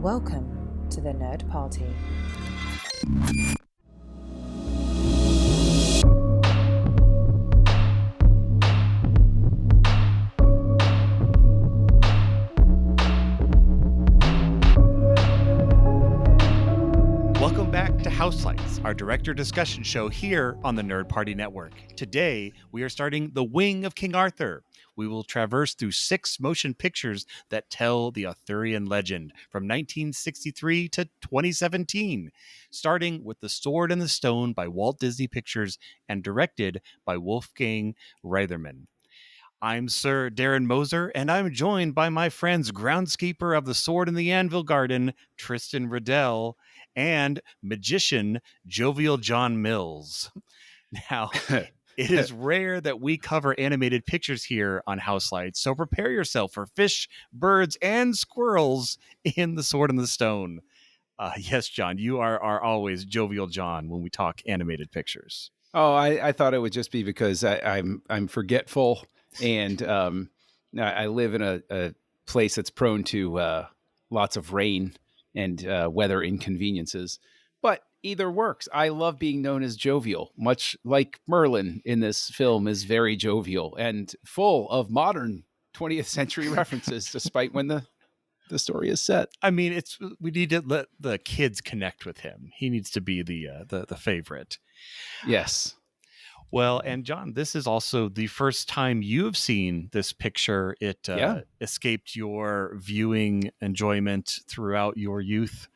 Welcome to the Nerd Party. Welcome back to Houselights, our director discussion show here on the Nerd Party Network. Today, we are starting The Wing of King Arthur. We will traverse through 6 motion pictures that tell the Arthurian legend from 1963 to 2017, starting with The Sword and the Stone by Walt Disney Pictures and directed by Wolfgang Reitherman. I'm Sir Darren Moser, and I'm joined by my friends groundskeeper of the Sword and the Anvil Garden, Tristan Riddell, and magician Jovial John Mills. Now, it is rare that we cover animated pictures here on Houselights, so prepare yourself for fish, birds, and squirrels in The Sword and the Stone. Yes, John, you are always Jovial John when we talk animated pictures. Oh, I thought it would just be because I'm forgetful, and I live in a place that's prone to lots of rain and weather inconveniences. But either works. I love being known as jovial, much like Merlin in this film is very jovial and full of modern 20th century references, despite when the story is set. I mean, we need to let the kids connect with him. He needs to be the favorite. Yes. Well, and John, this is also the first time you've seen this picture. It escaped your viewing enjoyment throughout your youth.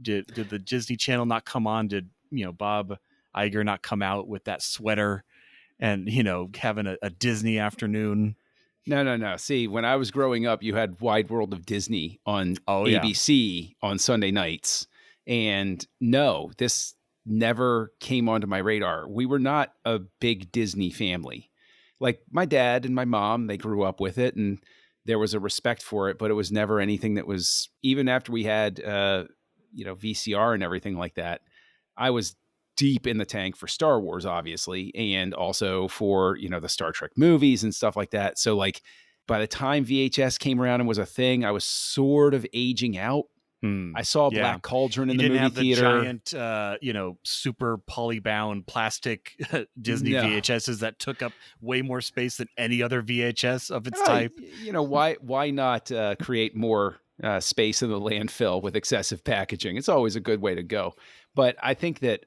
Did the Disney Channel not come on? Did Bob Iger not come out with that sweater and having a Disney afternoon? No. See, when I was growing up, you had Wide World of Disney on ABC on Sunday nights, and no, this never came onto my radar. We were not a big Disney family. Like my dad and my mom, they grew up with it and there was a respect for it, but it was never anything that was, even after we had, VCR and everything like that, I was deep in the tank for Star Wars, obviously, and also for, the Star Trek movies and stuff like that. So like by the time VHS came around and was a thing, I was sort of aging out. I saw Black Cauldron in the movie theater. You didn't have the giant, super polybound plastic Disney VHSs that took up way more space than any other VHS of its type. Why not create more space in the landfill with excessive packaging? It's always a good way to go. But I think that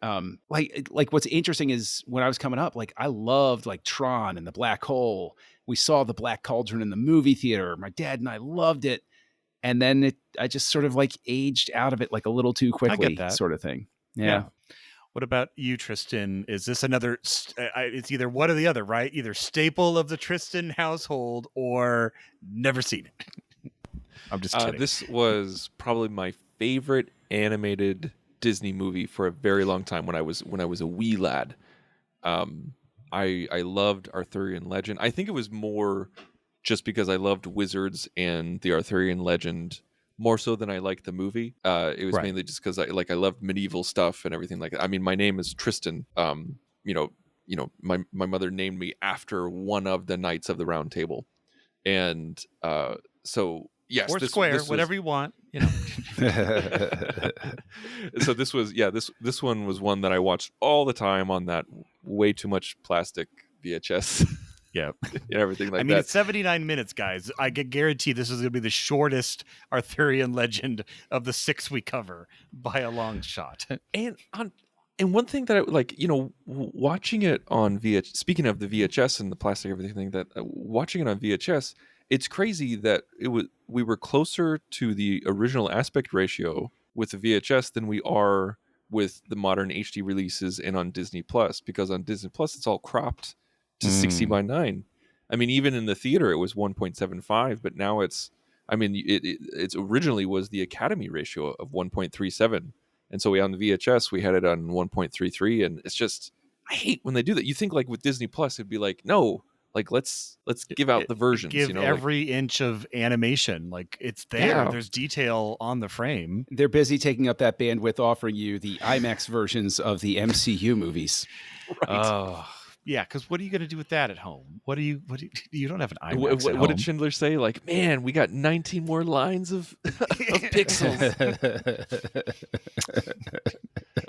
like what's interesting is when I was coming up, like I loved like Tron and the Black Hole. We saw the Black Cauldron in the movie theater. My dad and I loved it. And then I just sort of like aged out of it like a little too quickly, sort of thing. Yeah. What about you, Tristan? Is this another? It's either one or the other, right? Either staple of the Tristan household or never seen it. I'm just kidding. This was probably my favorite animated Disney movie for a very long time when I was a wee lad. I loved Arthurian Legend. I think it was more just because I loved wizards and the Arthurian legend more so than I liked the movie. It was mainly just because I loved medieval stuff and everything like that. I mean, my name is Tristan. My mother named me after one of the Knights of the Round Table, and so yes, or square, whatever you want. So this was this one was one that I watched all the time on that way too much plastic VHS. Yeah. And everything like that. I mean, it's 79 minutes, guys. I can guarantee this is going to be the shortest Arthurian legend of the 6 we cover by a long shot. And one thing that I watching it on VHS, speaking of the VHS and the plastic, everything that watching it on VHS, it's crazy that we were closer to the original aspect ratio with the VHS than we are with the modern HD releases and on Disney Plus, because on Disney Plus, it's all cropped to 60 by 9. I mean, even in the theater it was 1.75, but now it's originally was the Academy ratio of 1.37, and so on the VHS we had it on 1.33, and it's just, I hate when they do that. You think like with Disney Plus it'd be like, no, like let's give out the versions, give every inch of animation, like it's there. There's detail on the frame. They're busy taking up that bandwidth offering you the IMAX versions of the MCU movies. Right. Oh, Yeah, because what are you going to do with that at home? You don't have an IMAX at What home. did Schindler say? Like, man, we got 19 more lines of pixels.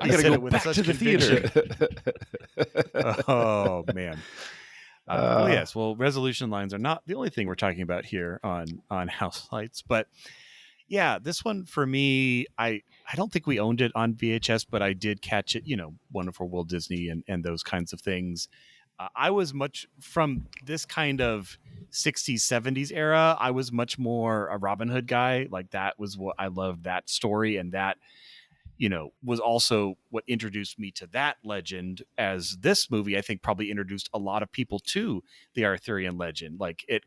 I got to go back to the theater. Oh man. Well, yes. Well, resolution lines are not the only thing we're talking about here on Houselights, but yeah, this one for me, I don't think we owned it on VHS, but I did catch it. Wonderful World Disney and those kinds of things. I was much from this kind of 60s 70s era. I was much more a Robin Hood guy. Like that was what I loved, that story, and that was also what introduced me to that legend, as this movie, I think, probably introduced a lot of people to the Arthurian legend. Like it.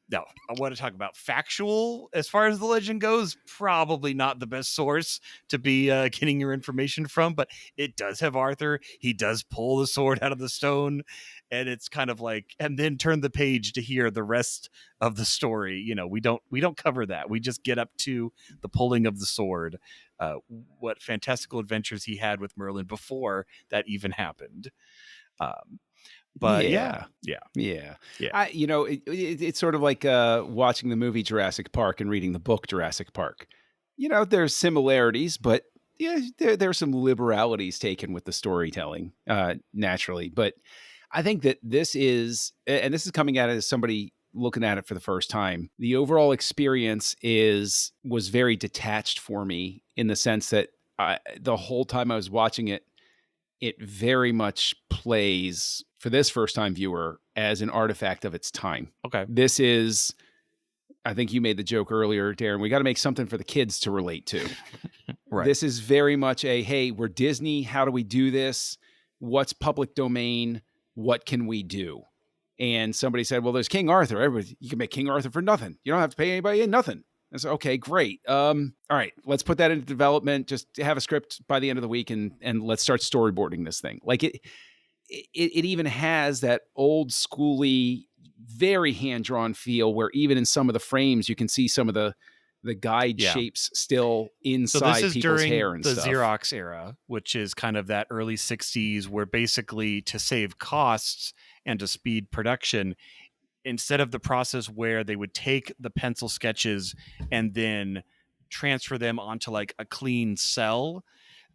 Now, I want to talk about factual as far as the legend goes. Probably not the best source to be getting your information from, but it does have Arthur. He does pull the sword out of the stone, and it's kind of like, and then turn the page to hear the rest of the story. We don't cover that. We just get up to the pulling of the sword. What fantastical adventures he had with Merlin before that even happened. But yeah. It's sort of like watching the movie Jurassic Park and reading the book Jurassic Park. There's similarities, but yeah, there's some liberalities taken with the storytelling naturally. But I think that this is coming at it as somebody looking at it for the first time. The overall experience was very detached for me, in the sense that the whole time I was watching it, it very much plays, for this first-time viewer, as an artifact of its time. Okay. This is, I think you made the joke earlier, Darren, we got to make something for the kids to relate to. Right. This is very much hey, we're Disney. How do we do this? What's public domain? What can we do? And somebody said, well, there's King Arthur. You can make King Arthur for nothing. You don't have to pay anybody nothing. I said, okay, great. All right, let's put that into development. Just have a script by the end of the week, and let's start storyboarding this thing. Like it even has that old schooly, very hand-drawn feel, where even in some of the frames you can see some of the guide shapes still inside people's hair and stuff. So this is during the Xerox era, which is kind of that early 60s, where basically, to save costs and to speed production, instead of the process where they would take the pencil sketches and then transfer them onto like a clean cell,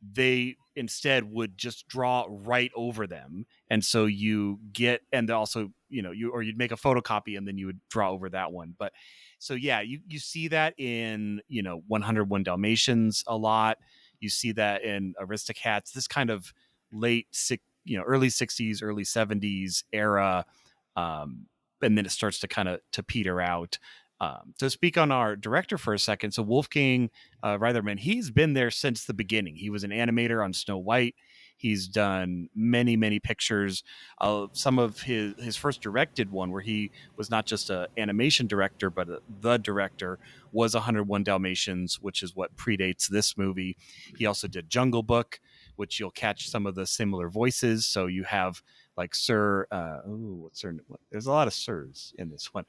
they instead would just draw right over them. And so and also, you'd make a photocopy and then you would draw over that one. But so, yeah, you see that in, 101 Dalmatians a lot. You see that in Aristocats, this kind of early 60s, early 70s era. And then it starts to kind of to peter out. To speak on our director for a second, so Wolfgang Reitherman, he's been there since the beginning. He was an animator on Snow White. He's done many, many pictures. Some of his first directed one, where he was not just an animation director, but the director, was 101 Dalmatians, which is what predates this movie. He also did Jungle Book, which you'll catch some of the similar voices. So you have like Sir, there's a lot of Sirs in this one.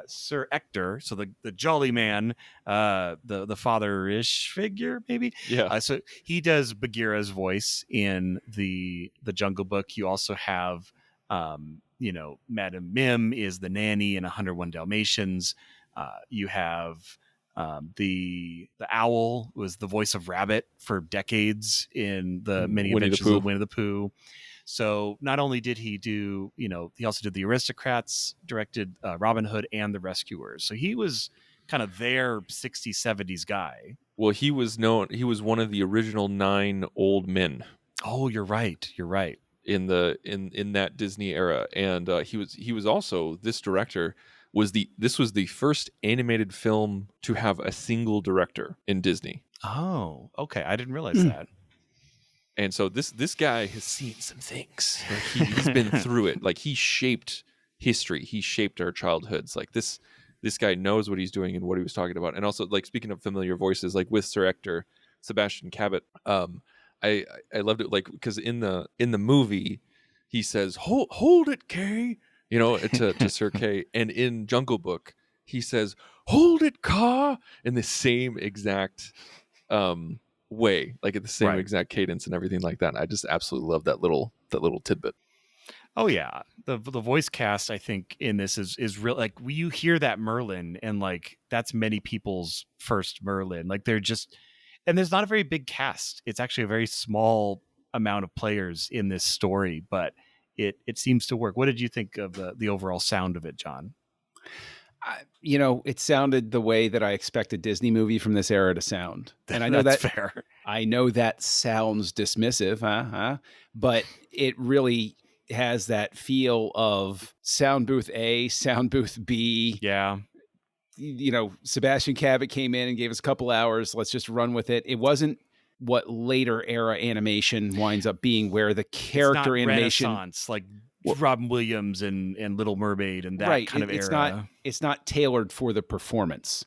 Sir Ector, so the jolly man, the father-ish figure, maybe. Yeah. So he does Bagheera's voice in the Jungle Book. You also have, Madame Mim is the nanny in 101 Dalmatians. You have the owl was the voice of Rabbit for decades in the many adventures of Winnie the Pooh. So not only did he do, he also did the Aristocrats, directed Robin Hood and the Rescuers. So he was kind of their 60s, 70s guy. Well, he was one of the original 9 old men. Oh, you're right. In that Disney era. And he was also, this director this was the first animated film to have a single director in Disney. Oh, okay. I didn't realize that. And so this guy has seen some things. Like he's been through it. Like he shaped history. He shaped our childhoods. Like this guy knows what he's doing and what he was talking about. And also, like, speaking of familiar voices, like with Sir Ector, Sebastian Cabot, I loved it. Like, because in the movie, he says, "Hold it, Kay," to Sir Kay, and in Jungle Book, he says, "Hold it, Ka," in the same exact way, like at the same exact cadence and everything like that. And I just absolutely love that little tidbit. Oh yeah, the voice cast I think in this is real. Like you hear that Merlin, and like that's many people's first Merlin. Like they're just, and there's not a very big cast. It's actually a very small amount of players in this story, but it seems to work. What did you think of the overall sound of it, John? It sounded the way that I expect a Disney movie from this era to sound. And I know That's that fair. I know that sounds dismissive, but it really has that feel of sound booth A, sound booth B. Yeah. Sebastian Cabot came in and gave us a couple hours. Let's just run with it. It wasn't what later era animation winds up being, where the character animation, Renaissance, like Robin Williams and Little Mermaid and that right, kind of it's era. It's not tailored for the performance.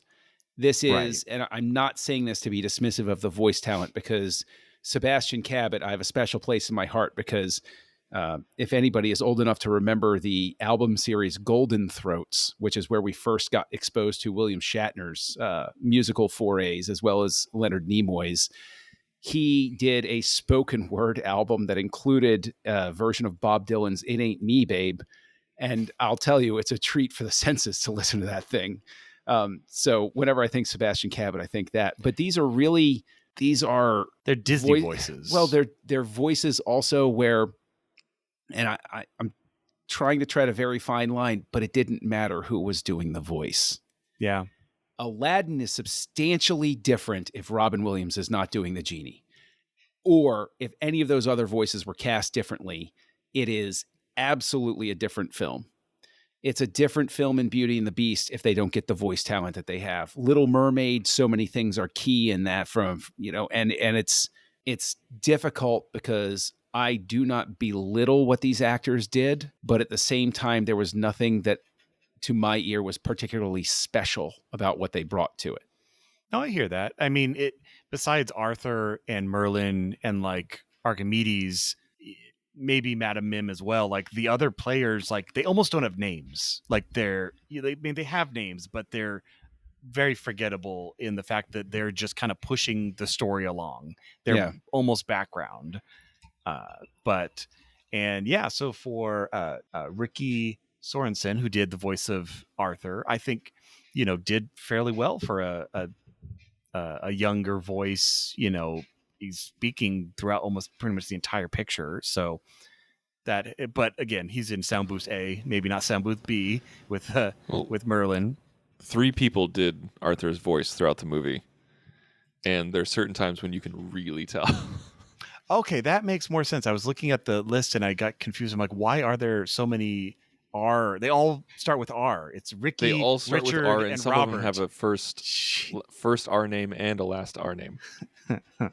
This is, and I'm not saying this to be dismissive of the voice talent, because Sebastian Cabot, I have a special place in my heart, because if anybody is old enough to remember the album series Golden Throats, which is where we first got exposed to William Shatner's musical forays, as well as Leonard Nimoy's, he did a spoken word album that included a version of Bob Dylan's It Ain't Me, Babe. And I'll tell you, it's a treat for the senses to listen to that thing. So whenever I think Sebastian Cabot, I think that. But they're Disney voices. Well, they're voices also where, and I'm trying to tread a very fine line, but it didn't matter who was doing the voice. Yeah. Aladdin is substantially different if Robin Williams is not doing the genie. Or if any of those other voices were cast differently, it is absolutely a different film. It's a different film in Beauty and the Beast if they don't get the voice talent that they have. Little Mermaid, so many things are key in that and it's difficult because I do not belittle what these actors did, but at the same time, there was nothing that to my ear was particularly special about what they brought to it. No, I hear that. I mean, besides Arthur and Merlin and like Archimedes, maybe Madame Mim as well, like the other players, like they almost don't have names. Like they have names, but they're very forgettable in the fact that they're just kind of pushing the story along. They're almost background. So for Ricky Sorensen, who did the voice of Arthur, I think, did fairly well for a younger voice. He's speaking throughout almost pretty much the entire picture. So but again, he's in sound booth A, maybe not sound booth B with Merlin. 3 people did Arthur's voice throughout the movie, and there's certain times when you can really tell. Okay, that makes more sense. I was looking at the list and I got confused. I'm like, why are there so many R? They all start with R. It's Ricky, they all start Richard, with R, and some Robert. of them have a first R name and a last R name. It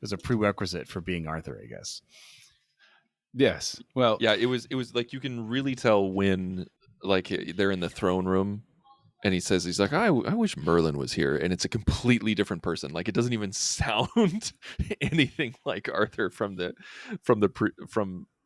was a prerequisite for being Arthur, I guess. Yes. Well, yeah, it was like you can really tell when like they're in the throne room and he's like, I wish Merlin was here, and it's a completely different person. Like it doesn't even sound anything like Arthur from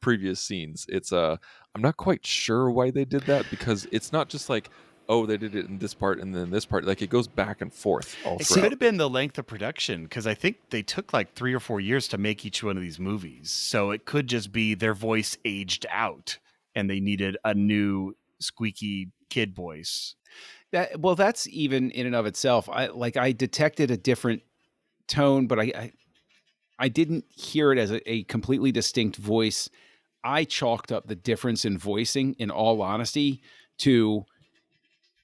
previous scenes. It's I'm not quite sure why they did that, because it's not just like, oh, they did it in this part and then this part. Like it goes back and forth all It throughout. could have been the length of production, because I think they took like 3 or 4 years to make each one of these movies. So it could just be their voice aged out and they needed a new squeaky kid voice. That's even in and of itself. I detected a different tone, but I didn't hear it as a completely distinct voice. I chalked up the difference in voicing, in all honesty, to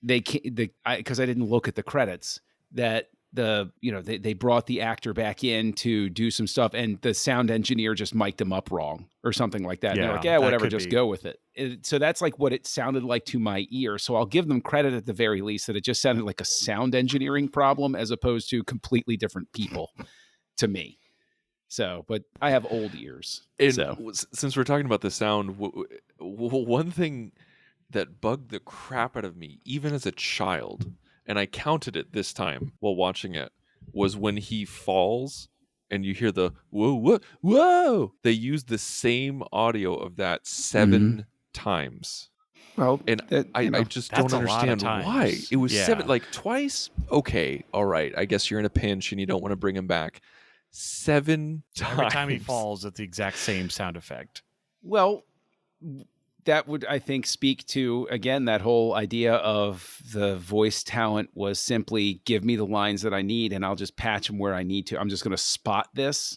because I didn't look at the credits, that they brought the actor back in to do some stuff, and the sound engineer just mic'd him up wrong or something like that. Yeah, and they're like, whatever, just go with it. So that's like what it sounded like to my ear. So I'll give them credit at the very least that it just sounded like a sound engineering problem as opposed to completely different people to me. So, but I have old ears. Since we're talking about the sound, one thing that bugged the crap out of me, even as a child, and I counted it this time while watching it, was when he falls and you hear the whoa, whoa, whoa. They used the same audio of that 7 times. Well, and I just don't understand why. It was 7, like twice. Okay, all right. I guess you're in a pinch and you don't want to bring him back. 7 times. Every time he falls, it's the exact same sound effect. Well, that would, I think, speak to, again, that whole idea of the voice talent was simply give me the lines that I need and I'll just patch them where I need to. I'm just going to spot this,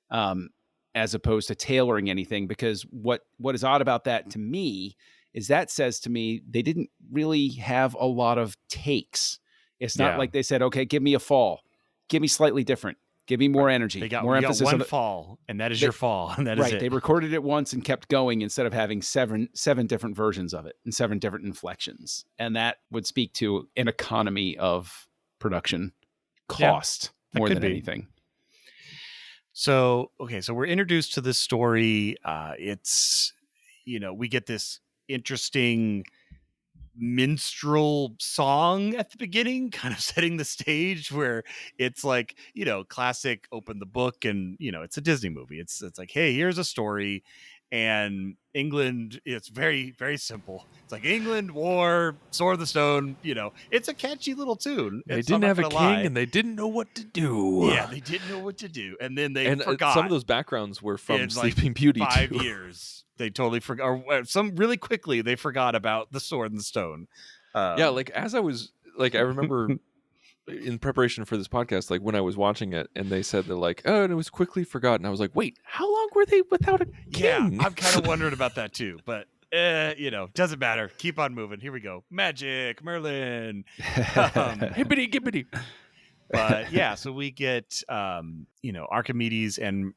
as opposed to tailoring anything, because what is odd about that to me is that says to me they didn't really have a lot of takes. It's not like they said, okay, give me a fall. Give me slightly different. Give me more energy, more emphasis. Got one fall, and that is your fall, and that is it. They recorded it once and kept going instead of having seven different versions of it and 7 different inflections. And that would speak to an economy of production cost more than anything. So, okay, so we're introduced to this story. It's, we get this interesting minstrel song at the beginning, kind of setting the stage, where it's like, classic open the book, and it's a Disney movie. It's like, hey, here's a story, and England, it's very, very simple. It's like England, war, Sword of the Stone. It's a catchy little tune. They didn't have a king, and they didn't know what to do. Yeah, they didn't know what to do, and then they forgot. Some of those backgrounds were from Sleeping Beauty. 5 years. They totally forgot, or some really quickly they forgot about the Sword and the Stone. As I was I remember in preparation for this podcast, when I was watching it, and they said they're like, oh, and it was quickly forgotten. I was like, wait, how long were they without a king? Yeah, I'm kind of wondering about that too, but doesn't matter. Keep on moving. Here we go. Magic, Merlin, hippity gippity. But yeah, so we get Archimedes and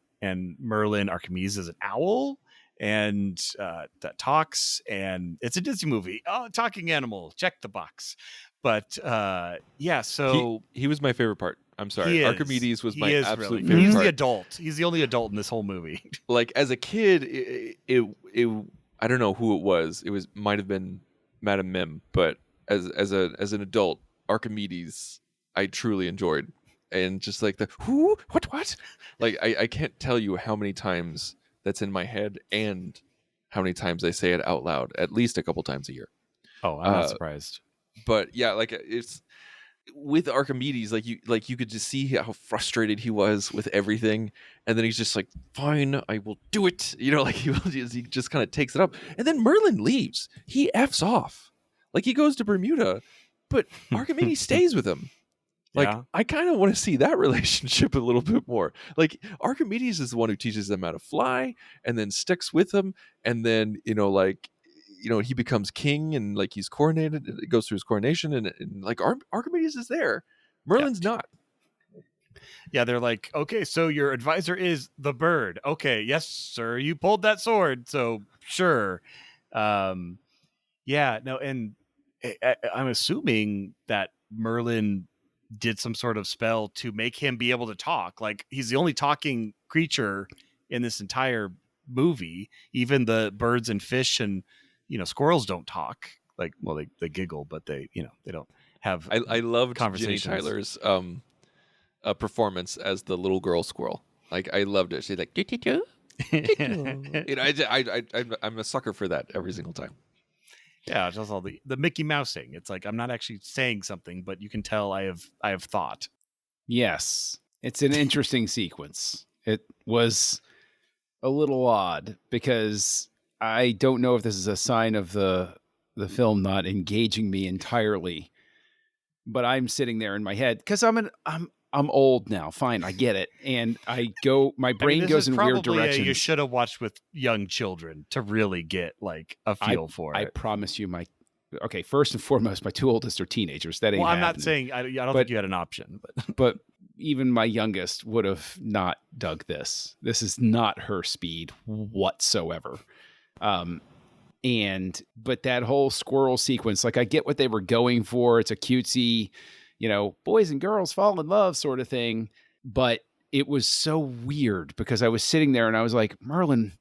Merlin. Archimedes is an owl. And that talks, and it's a Disney movie. Oh, talking animal, check the box. But so he was my favorite part. I'm sorry, Archimedes was my absolute favorite. He's part. the adult. He's the only adult in this whole movie. As a kid, it I don't know who it was. It might have been Madame Mim, but as an adult, Archimedes I truly enjoyed, and just the who what I can't tell you how many times that's in my head and how many times I say it out loud, at least a couple times a year. Oh, I'm not surprised. But yeah, it's with Archimedes, you could just see how frustrated he was with everything, and then he's just like, fine, I will do it. He just kind of takes it up, and then Merlin leaves. He F's off. He goes to Bermuda, but Archimedes stays with him. I kind of want to see that relationship a little bit more. Archimedes is the one who teaches them how to fly and then sticks with them. And then, he becomes king, and he's coronated. It goes through his coronation, and Archimedes is there. Merlin's not. Yeah, they're like, okay, so your advisor is the bird. Okay, yes, sir. You pulled that sword, so sure. And I'm assuming that Merlin did some sort of spell to make him be able to talk. He's the only talking creature in this entire movie. Even the birds and fish and squirrels don't talk. They giggle, but they don't have. I loved conversations. Jenny Tyler's performance as the little girl squirrel. I loved it. She's like, I'm a sucker for that every single time. Yeah, just all the Mickey Mousing. It's I'm not actually saying something, but you can tell I have thought. Yes, it's an interesting sequence. It was a little odd because I don't know if this is a sign of the film not engaging me entirely, but I'm sitting there in my head because I'm old now. Fine, I get it, and my brain goes in weird directions. You should have watched with young children to really get a feel for it. I promise you, first and foremost, my 2 oldest are teenagers. That ain't. Well, I'm happening. not saying I don't think you had an option, but even my youngest would have not dug this. This is not her speed whatsoever. But that whole squirrel sequence, I get what they were going for. It's a cutesy, boys and girls fall in love sort of thing. But it was so weird because I was sitting there and I was like, Merlin,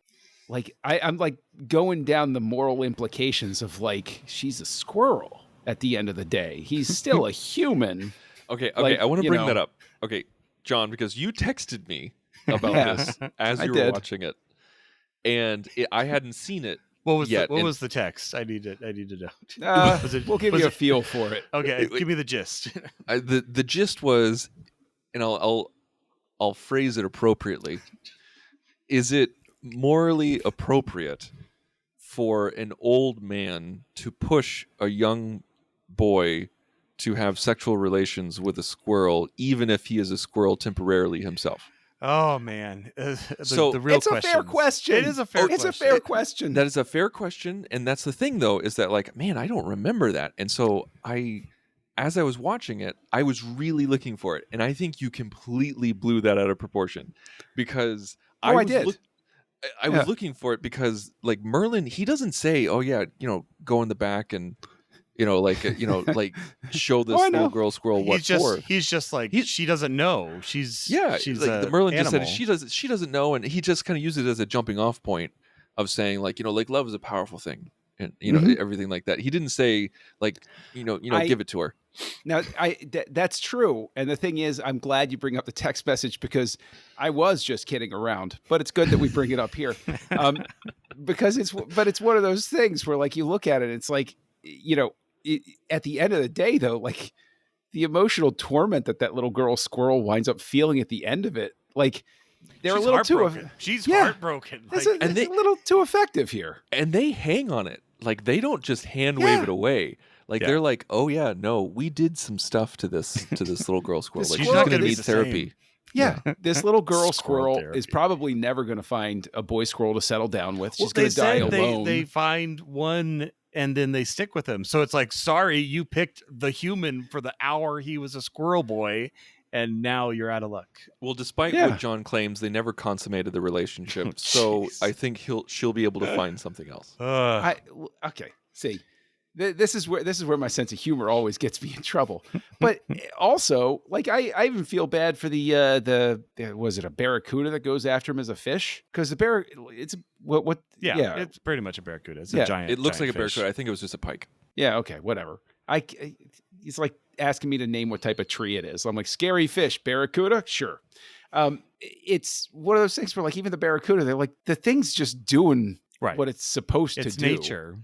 I'm going down the moral implications of she's a squirrel at the end of the day. He's still a human. Okay. I want to bring that up. Okay, John, because you texted me about this as you were watching it. And I hadn't seen it. What was the text? I need to know. We'll give you a feel for it. Okay, give me the gist. The gist was, and I'll phrase it appropriately. Is it morally appropriate for an old man to push a young boy to have sexual relations with a squirrel, even if he is a squirrel temporarily himself? Oh man, So the real it's a fair question. It is a fair It's question. a fair question. That is a fair question, and that's the thing, though, is that like, man, I don't remember that, and so as I was watching it, I was really looking for it, and I think you completely blew that out of proportion, because I did. I was looking for it because like Merlin, he doesn't say, "Oh yeah, go in the back and like show this little girl squirrel what for." He's just like she doesn't know. She's like the Merlin animal. just said she doesn't know, and he just kind of uses it as a jumping off point of saying like like love is a powerful thing, and everything like that. He didn't say like give it to her. Now, that's true. And the thing is, I'm glad you bring up the text message because I was just kidding around, but it's good that we bring it up here. Because it's one of those things where like you look at it, it's like, at the end of the day, though, like the emotional torment that little girl squirrel winds up feeling at the end of it, like they're a little too. She's heartbroken. Like, it's a little too effective here. And they hang on it. Like they don't just hand wave it away. Like they're like, oh yeah, no, we did some stuff to this little girl squirrel. Like she's not going to need therapy. Yeah, this little girl squirrel is probably never going to find a boy squirrel to settle down with. She's going to die alone. They find one and then they stick with him. So it's like, sorry, you picked the human for the hour he was a squirrel boy, and now you're out of luck. Well, despite what John claims, they never consummated the relationship. So I think she'll be able to find something else. Okay, see. This is where my sense of humor always gets me in trouble. But also, like I even feel bad for the was it a barracuda that goes after him as a fish? Because it's what it's pretty much a barracuda. It's a giant. It looks like a fish. barracuda. I think it was just a pike. Yeah. Okay. Whatever. It's like asking me to name what type of tree it is. I'm like, scary fish, barracuda, sure. It's one of those things where like even the barracuda, they're like the thing's just doing what it's supposed to do. It's nature.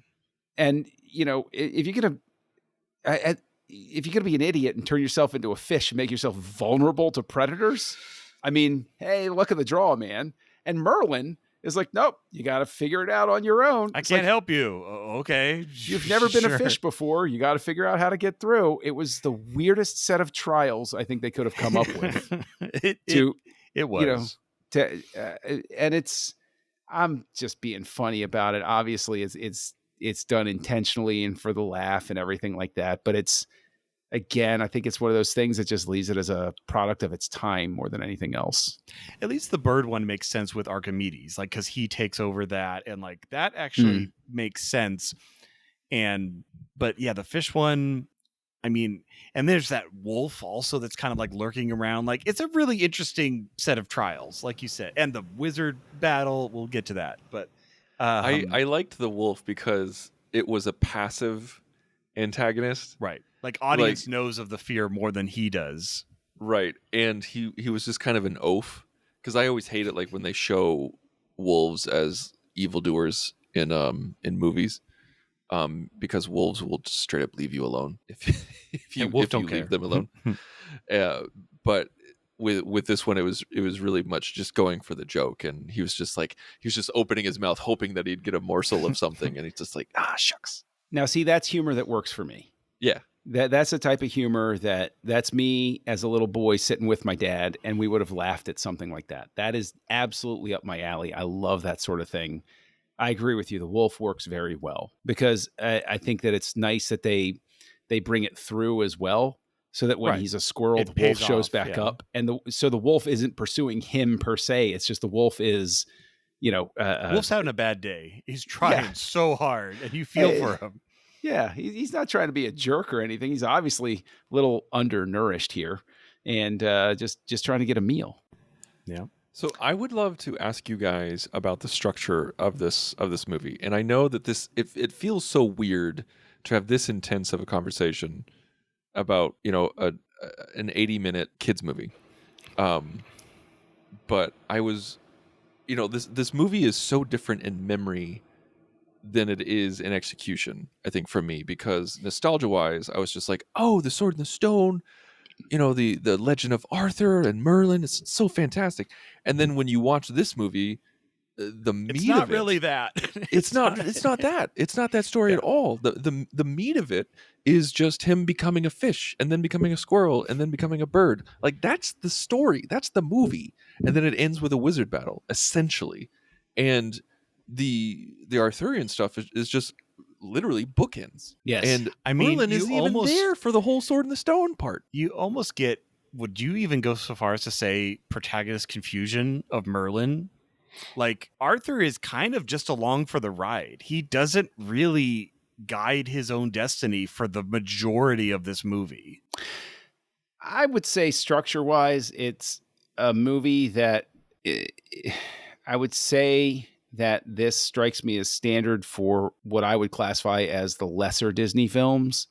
And if you're gonna be an idiot and turn yourself into a fish and make yourself vulnerable to predators, I mean, hey, look at the draw, man. And Merlin is like, nope, you got to figure it out on your own. I can't help you. Okay, you've never been a fish before. You got to figure out how to get through. It was the weirdest set of trials I think they could have come up with. It was. And it's. I'm just being funny about it. Obviously, it's done intentionally and for the laugh and everything like that. But it's, again, I think it's one of those things that just leaves it as a product of its time more than anything else. At least the bird one makes sense with Archimedes, like, because he takes over that, and like that actually makes sense. But yeah, the fish one, I mean, and there's that wolf also that's kind of like lurking around. Like, it's a really interesting set of trials, like you said. And the wizard battle, we'll get to that. But I liked the wolf because it was a passive antagonist. Right. Like audience knows of the fear more than he does. Right. And he was just kind of an oaf. Because I always hate it like when they show wolves as evildoers in movies. Because wolves will just straight up leave you alone if you leave them alone. But with this one, it was really much just going for the joke, and he was just opening his mouth hoping that he'd get a morsel of something, and he's just like, shucks. Now, see, that's humor that works for me. Yeah, that's the type of humor that's me as a little boy sitting with my dad, and we would have laughed at something like that. That is absolutely up my alley. I love that sort of thing. I agree with you. The wolf works very well because I think that it's nice that they bring it through as well, so that when he's a squirrel, the wolf shows back up, and so the wolf isn't pursuing him per se. It's just the wolf is, Wolf's having a bad day. He's trying so hard, and you feel for him. Yeah, he's not trying to be a jerk or anything. He's obviously a little undernourished here, and just trying to get a meal. Yeah. So I would love to ask you guys about the structure of this movie. And I know that it feels so weird to have this intense of a conversation about, an 80-minute kids movie. But I was, this movie is so different in memory than it is in execution, I think, for me, because nostalgia-wise, I was just like, oh, the Sword and the Stone, the Legend of Arthur and Merlin, it's so fantastic. And then when you watch this movie, the meat It's not of it, really that. it's not that. It's not that story at all. The meat of it is just him becoming a fish and then becoming a squirrel and then becoming a bird. Like that's the story. That's the movie. And then it ends with a wizard battle, essentially. And the Arthurian stuff is just literally bookends. Yes. And I mean, Merlin you isn't even almost- there for the whole sword and the stone part. You almost get, would you even go so far as to say protagonist confusion of Merlin? Like, Arthur is kind of just along for the ride. He doesn't really guide his own destiny for the majority of this movie. I would say structure-wise, it's a movie that I would say that this strikes me as standard for what I would classify as the lesser Disney films,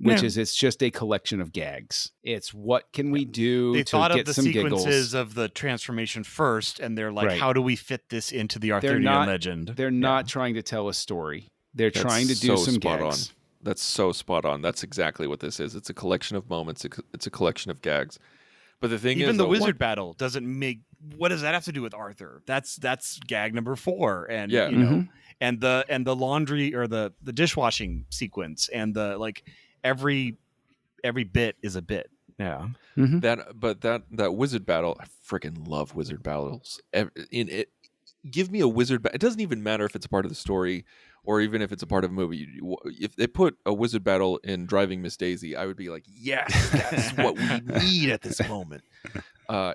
which is it's just a collection of gags. It's what can we do They to thought get of the some sequences giggles. of the transformation first, and they're like, Right. how do we fit this into the Arthurian legend? They're not trying to tell a story. They're trying to do some spot gags. on. That's so spot on. That's exactly what this is. It's a collection of moments. It's a collection of gags. But the thing Even is, the wizard battle doesn't make. What does that have to do with Arthur? That's gag number 4, and Yeah. you know, and the laundry or the dishwashing sequence, and the like. Every bit is a bit. Yeah. That wizard battle, I freaking love wizard battles. Give me a wizard. It doesn't even matter if it's a part of the story or even if it's a part of a movie. If they put a wizard battle in Driving Miss Daisy, I would be like, yes, that's what we need at this moment.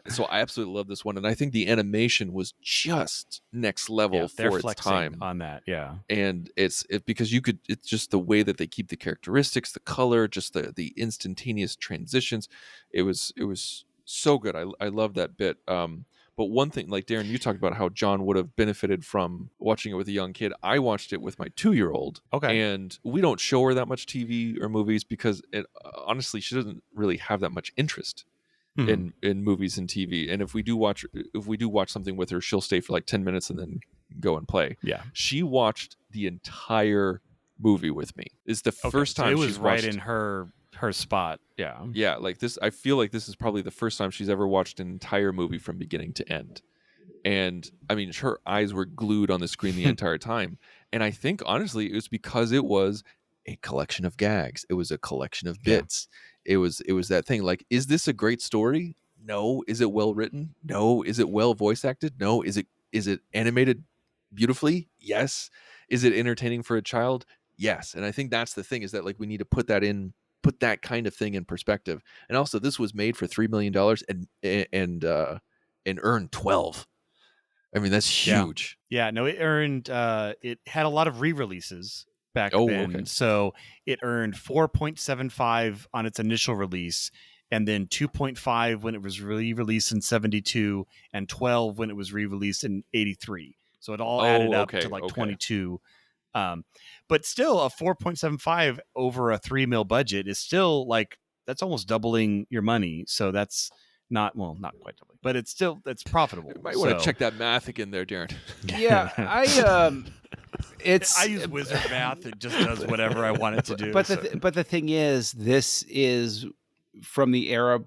So I absolutely love this one, and I think the animation was just next level they're for its flexing time on that. Yeah. And it's because it's just the way that they keep the characteristics, the color, just the instantaneous transitions. It was so good. I love that bit. But one thing, like Darren, you talked about how John would have benefited from watching it with a young kid. I watched it with my 2-year-old. Okay. And we don't show her that much TV or movies because honestly, she doesn't really have that much interest in movies and TV. And if we do watch something with her, she'll stay for like 10 minutes and then go and play. Yeah. She watched the entire movie with me. It's the first time it was she's right watched, in her spot. Yeah. Yeah, like this. I feel like this is probably the first time she's ever watched an entire movie from beginning to end. And I mean, her eyes were glued on the screen the entire time. And I think honestly, it was because it was a collection of gags. It was a collection of bits. It was that thing. Like, is this a great story? No. Is it well written? No. Is it well voice acted? No. Is it animated beautifully? Yes. Is it entertaining for a child? Yes. And I think that's the thing, is that like we need to put that kind of thing in perspective. And also, this was made for $3 million and earned 12. I mean, that's huge. Yeah, no, it earned it had a lot of re-releases back then. Okay. So it earned 4.75 on its initial release, and then 2.5 when it was re-released in 72, and 12 when it was re-released in 83. So it all added up to like 22. But still, a 4.75 over a $3 million budget is still like, that's almost doubling your money. So that's not quite doubling, but it's profitable. You might want to check that math again there, Darren. Yeah, I use wizard math. It just does whatever I want it to do. But the thing is, this is from the era,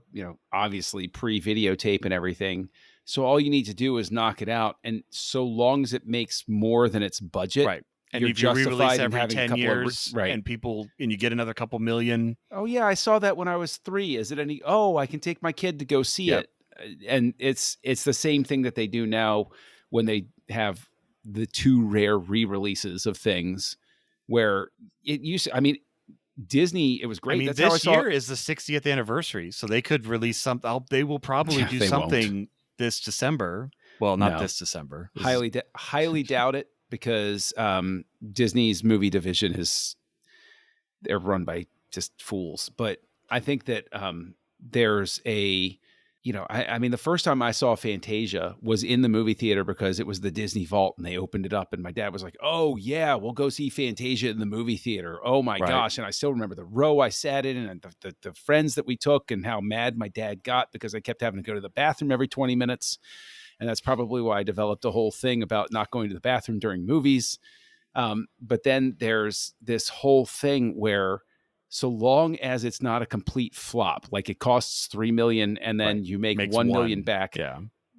obviously pre-videotape and everything. So all you need to do is knock it out, and so long as it makes more than its budget, right? And you're if you re-release justified in every having a 10 couple years, right? and you get another couple million. Oh yeah, I saw that when I was 3. Is it any? Oh, I can take my kid to go see it, and it's the same thing that they do now when they have the 2 rare re-releases of things, where it used to, I mean, Disney, it was great. I mean, this year is the 60th anniversary, so they could release something. They will probably do something this December. Well, not this December. Highly doubt it, because Disney's movie division they're run by just fools. But I think that there's I mean, the first time I saw Fantasia was in the movie theater because it was the Disney Vault and they opened it up, and my dad was like, "Oh yeah, we'll go see Fantasia in the movie theater." Oh my gosh. And I still remember the row I sat in, and the friends that we took, and how mad my dad got because I kept having to go to the bathroom every 20 minutes. And that's probably why I developed a whole thing about not going to the bathroom during movies. But then there's this whole thing where, so long as it's not a complete flop, like it costs $3 million and then you make $1 million back,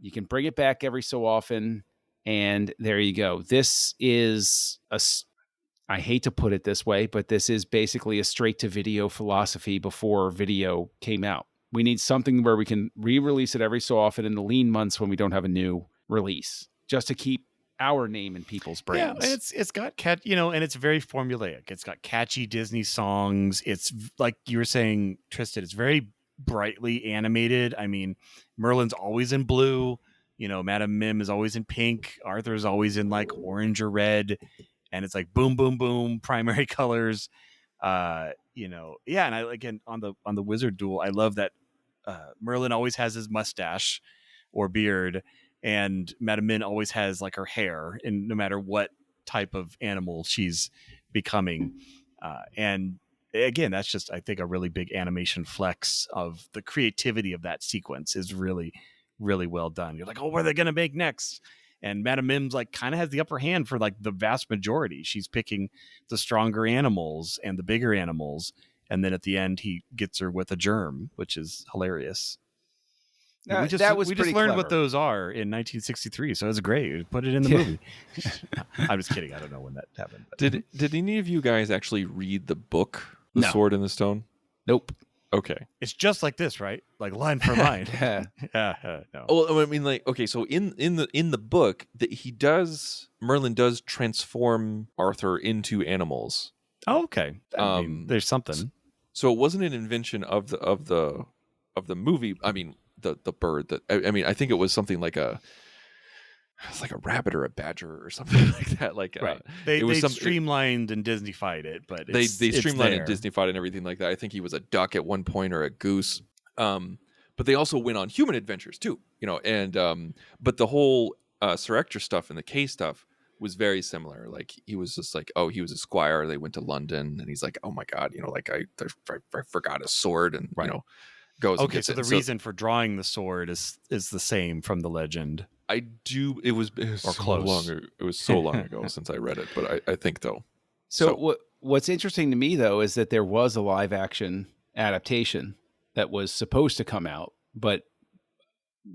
you can bring it back every so often. And there you go. This is I hate to put it this way, but this is basically a straight to video philosophy before video came out. We need something where we can re-release it every so often in the lean months when we don't have a new release, just to keep our name in people's brains. Yeah, and it's got and it's very formulaic. It's got catchy Disney songs. It's like you were saying, Tristan, it's very brightly animated. I mean, Merlin's always in blue. Madame Mim is always in pink. Arthur's always in like orange or red. And it's like boom, boom, boom, primary colors. And again on the wizard duel, I love that Merlin always has his mustache or beard, and Madame Mim always has like her hair, and no matter what type of animal she's becoming. And again, that's just, I think, a really big animation flex of the creativity of that sequence is really, really well done. You're like, oh, what are they going to make next? And Madame Mim's like kind of has the upper hand for like the vast majority. She's picking the stronger animals and the bigger animals. And then at the end, he gets her with a germ, which is hilarious. We just learned clever. what those are in 1963, so it was great. Put it in the movie. I'm just kidding. I don't know when that happened. But. Did any of you guys actually read the book, The Sword and the Stone? Nope. Okay. It's just like this, right? Like line for line. No. Well, I mean, like, okay, so in the book, Merlin does transform Arthur into animals. Oh, okay. There's something. So it wasn't an invention of the movie. I mean, the bird that I think it was something like it's like a rabbit or a badger or something like that. Like right. They streamlined and Disneyfied it, but they streamlined and Disneyfied and everything like that. I think he was a duck at one point or a goose. But they also went on human adventures too, and but the whole Sir Ector stuff and the Kay stuff was very similar. Like he was just like, oh, he was a squire. They went to London, and he's like, oh my god, like I forgot his sword, and right. Goes. Okay, so the reason for drawing the sword is the same from the legend. It was so close. Long. It was so long ago since I read it, but I think though. So what's interesting to me though is that there was a live action adaptation that was supposed to come out, but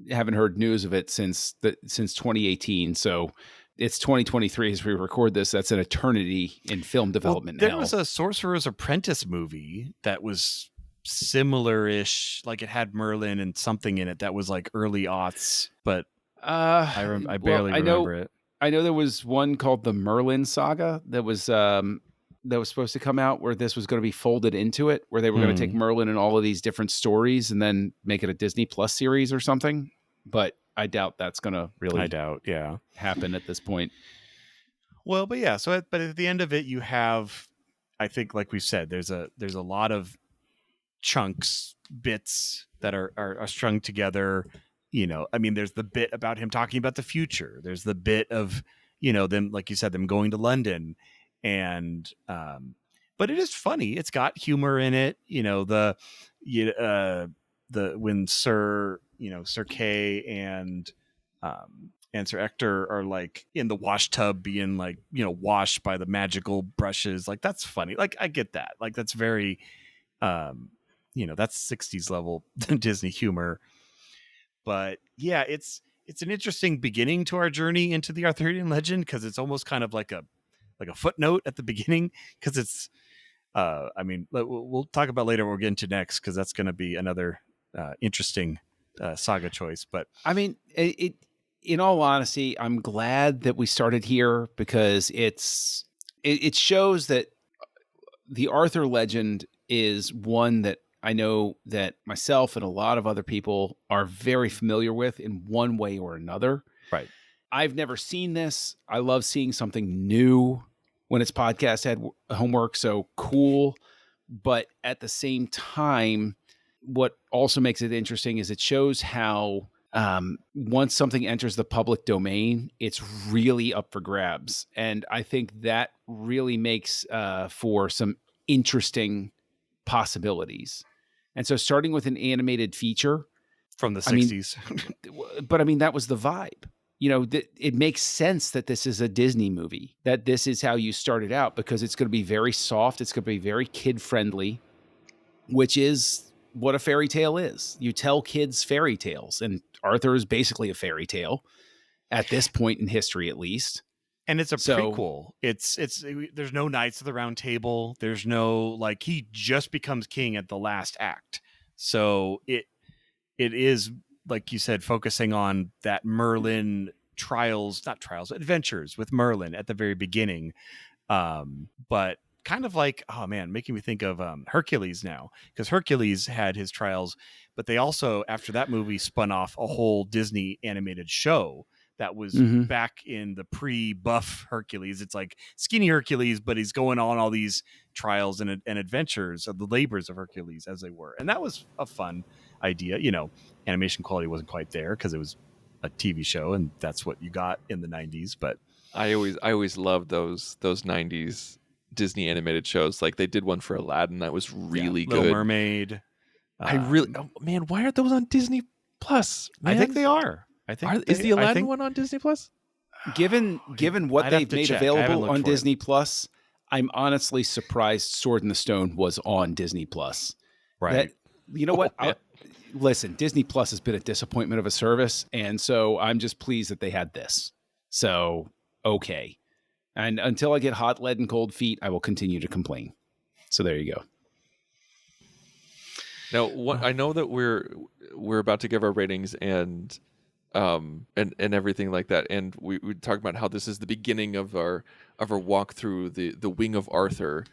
haven't heard news of it since 2018. So it's 2023 as we record this. That's an eternity in film development. There was a Sorcerer's Apprentice movie that was similar-ish, like it had Merlin and something in it that was like early aughts, but I barely remember it. I know there was one called the Merlin Saga that was supposed to come out, where this was going to be folded into it, where they were going to take Merlin and all of these different stories and then make it a Disney Plus series or something. But I doubt that's going to really happen at this point. Well, but yeah, but at the end of it, you have, I think, like we said, there's a lot of bits that are strung together. I mean, there's the bit about him talking about the future. There's the bit of, them, like you said, them going to London, and but it is funny. It's got humor in it. When Sir Kay and Sir Ector are like in the wash tub being like, washed by the magical brushes. Like, that's funny. Like, I get that. Like, that's very, that's 60s level Disney humor. But yeah, it's an interesting beginning to our journey into the Arthurian legend, because it's almost kind of like a footnote at the beginning, because it's we'll talk about later what we'll get into next, because that's going to be another interesting saga choice. But I mean, in all honesty, I'm glad that we started here, because it shows that the Arthur legend is one that I know that myself and a lot of other people are very familiar with in one way or another. Right. I've never seen this. I love seeing something new when it's podcast had homework. So cool. But at the same time, what also makes it interesting is it shows how once something enters the public domain, it's really up for grabs. And I think that really makes for some interesting possibilities. And so starting with an animated feature from the 60s, but I mean, that was the vibe. It makes sense that this is a Disney movie, that this is how you started out, because it's going to be very soft. It's going to be very kid friendly, which is what a fairy tale is. You tell kids fairy tales, and Arthur is basically a fairy tale. at this point in history, at least. And it's a prequel. It's there's no Knights of the Round Table. There's no, like, he just becomes king at the last act. So it is, like you said, focusing on that Merlin adventures with Merlin at the very beginning. But kind of like, oh man, making me think of Hercules now, because Hercules had his trials, but they also, after that movie, spun off a whole Disney animated show that was back in the pre-buff Hercules. It's like skinny Hercules, but he's going on all these trials and adventures of the labors of Hercules as they were. And that was a fun idea. You know, animation quality wasn't quite there because it was a TV show, and that's what you got in the 90s. But I always loved those 90s Disney animated shows. Like they did one for Aladdin that was really good. Little Mermaid. Man, why aren't those on Disney Plus? Man? I think they are. Is the Aladdin one on Disney Plus? Given what I'd they've made available on Disney Plus, I'm honestly surprised Sword in the Stone was on Disney Plus. Right. You know what? Listen, Disney Plus has been a disappointment of a service, and so I'm just pleased that they had this. So, okay. And until I get hot lead and cold feet, I will continue to complain. So there you go. Now, I know that we're about to give our ratings and everything like that, and we talk about how this is the beginning of our walk through the Wing of Arthur.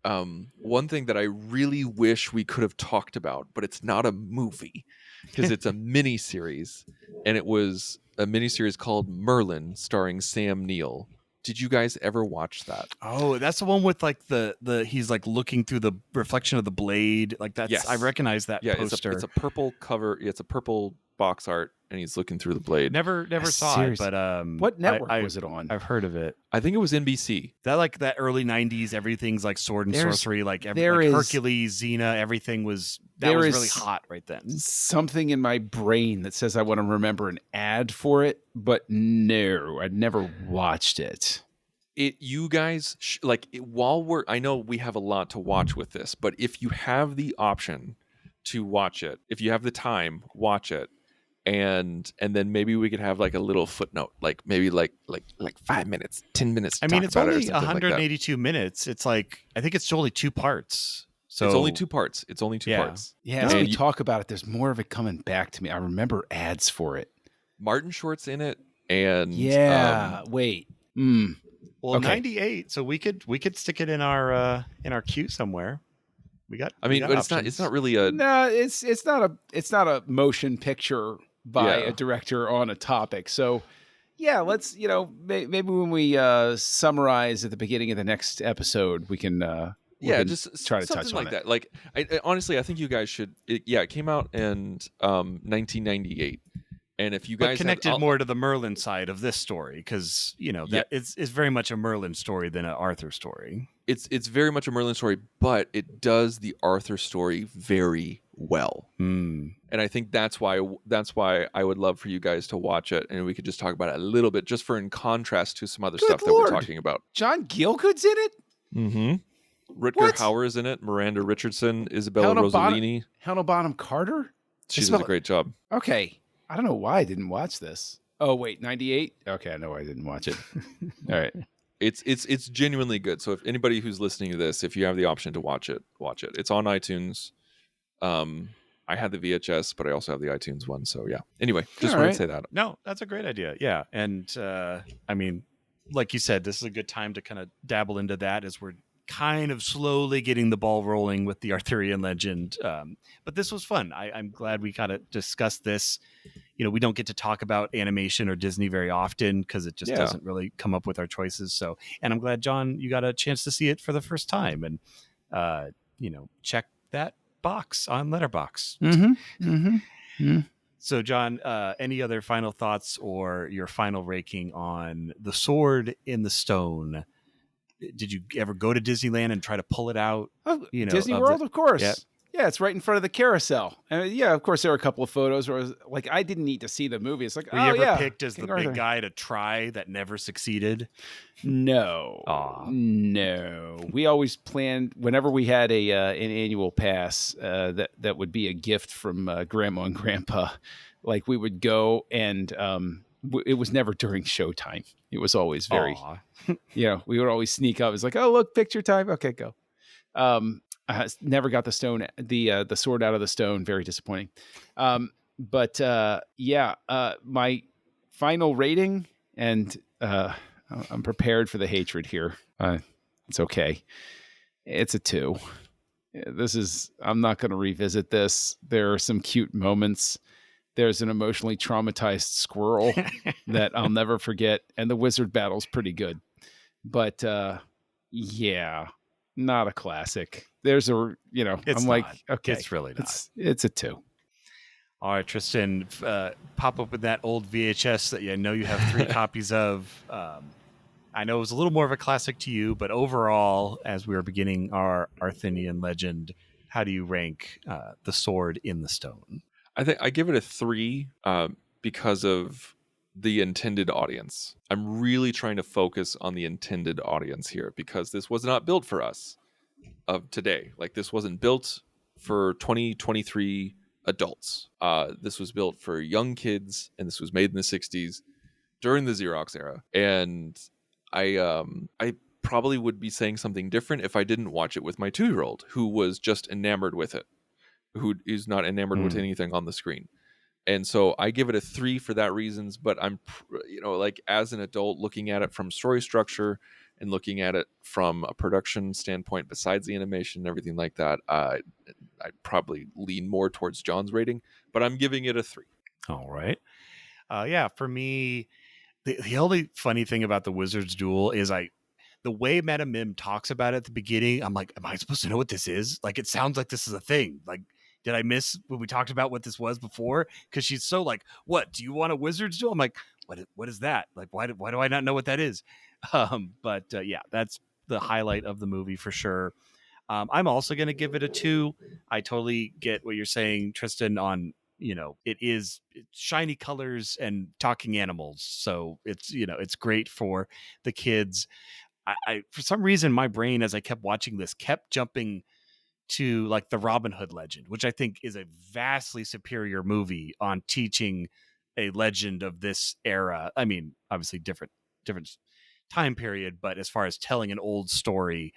One thing that I really wish we could have talked about, but it's not a movie because it's a mini series, and it was a mini series called Merlin, starring Sam Neill. Did you guys ever watch that? Oh, that's the one with like the he's like looking through the reflection of the blade. Like that's, yes. I recognize that poster. It's a purple cover. It's a purple box art, and he's looking through the blade. Never saw it, but what network was it on? I've heard of it. I think it was NBC. That, like, that early 90s, everything's like sword and sorcery, like Hercules, Xena, everything was really hot right then. Something in my brain that says I want to remember an ad for it, but no, I'd never watched it. You guys, I know we have a lot to watch with this, but if you have the option to watch it, if you have the time, watch it. And then maybe we could have like a little footnote, like maybe like 5 minutes, 10 minutes. I mean, it's only 182 minutes. It's like, I think it's only 2 parts. So it's only 2 parts. Yeah. As we talk about it, there's more of it coming back to me. I remember ads for it. Martin Short's in it, and wait. Well, okay. 98. So we could stick it in our queue somewhere. But it's not really a. No, it's not a motion picture by a director on a topic. So, yeah, let's, maybe when we summarize at the beginning of the next episode, we can just try to touch on like that. Like, honestly, I think you guys should. It came out in 1998, and if you guys connected more to the Merlin side of this story, because that it's very much a Merlin story than an Arthur story. It's very much a Merlin story, but it does the Arthur story very well. And I think that's why I would love for you guys to watch it, and we could just talk about it a little bit, just for in contrast to some other stuff that we're talking about. John Gielgud's in it? Mm-hmm. Rutger Hauer is in it. Miranda Richardson, Isabella Rossellini. Helena Bonham Carter? She does a great job. Okay. I don't know why I didn't watch this. Oh, wait, 98? Okay, I know why I didn't watch it. All right. It's genuinely good. So if anybody who's listening to this, if you have the option to watch it. It's on iTunes. I had the VHS, but I also have the iTunes one. So yeah. Anyway, just wanted to say that. No, that's a great idea. Yeah, and I mean, like you said, this is a good time to kind of dabble into that as we're kind of slowly getting the ball rolling with the Arthurian legend. But this was fun. I'm glad we got to discuss this. We don't get to talk about animation or Disney very often because it just doesn't really come up with our choices. So, and I'm glad, John, you got a chance to see it for the first time and, check that box on Letterboxd. Mm-hmm. So, John, any other final thoughts or your final ranking on The Sword in the Stone? Did you ever go to Disneyland and try to pull it out? Disney World, of course. Yeah, it's right in front of the carousel. And of course, there were a couple of photos where I didn't need to see the movie. It's like, were you ever picked as King Arthur. Big guy to try that never succeeded? No. Aww. No. We always planned, whenever we had an annual pass, that would be a gift from Grandma and Grandpa. Like we would go and it was never during showtime. It was always very, Aw. we would always sneak up. It's like, oh, look, picture time. Okay, go. I never got the sword out of the stone. Very disappointing. But my final rating, and I'm prepared for the hatred here. It's okay. It's a 2. I'm not going to revisit this. There are some cute moments. There's an emotionally traumatized squirrel that I'll never forget. And the wizard battle's pretty good. But not a classic. There's I'm not. like, okay. It's really not. It's a 2. All right, Tristan, pop up with that old VHS that you know you have 3 copies of. I know it was a little more of a classic to you, but overall, as we were beginning our Arthurian legend, how do you rank The Sword in the Stone? I think I give it a 3 because of the intended audience. I'm really trying to focus on the intended audience here, because this was not built for us of today. Like, this wasn't built for 2023 adults. This was built for young kids, and this was made in the 60s during the Xerox era. And I probably would be saying something different if I didn't watch it with my 2-year-old, who was just enamored with it, who is not enamored with anything on the screen. And so I give it a 3 for that reasons. But I'm, like, as an adult looking at it from story structure and looking at it from a production standpoint, besides the animation and everything like that, I'd probably lean more towards John's rating, but I'm giving it a 3. All right. For me, the only funny thing about the Wizard's Duel is the way Madame Mim talks about it at the beginning, I'm like, am I supposed to know what this is? Like, it sounds like this is a thing. Like, did I miss when we talked about what this was before? Because she's so like, what, do you want a Wizard's Duel? I'm like, what is that? Like, why do I not know what that is? That's the highlight of the movie for sure. I'm also going to give it a 2. I totally get what you're saying, Tristan, on, it's shiny colors and talking animals. So it's great for the kids. I for some reason, my brain, as I kept watching this, kept jumping to like the Robin Hood legend, which I think is a vastly superior movie on teaching a legend of this era. I mean, obviously different time period, but as far as telling an old story,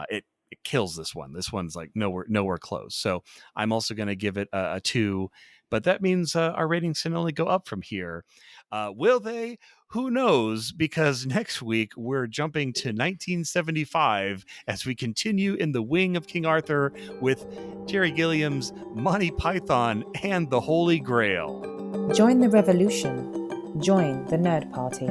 it kills this one. This one's like nowhere close. So I'm also going to give it a 2, but that means our ratings can only go up from here. Will they? Who knows? Because next week we're jumping to 1975 as we continue in the wing of King Arthur with Terry Gilliam's Monty Python and the Holy Grail. Join the revolution. Join the Nerd Party.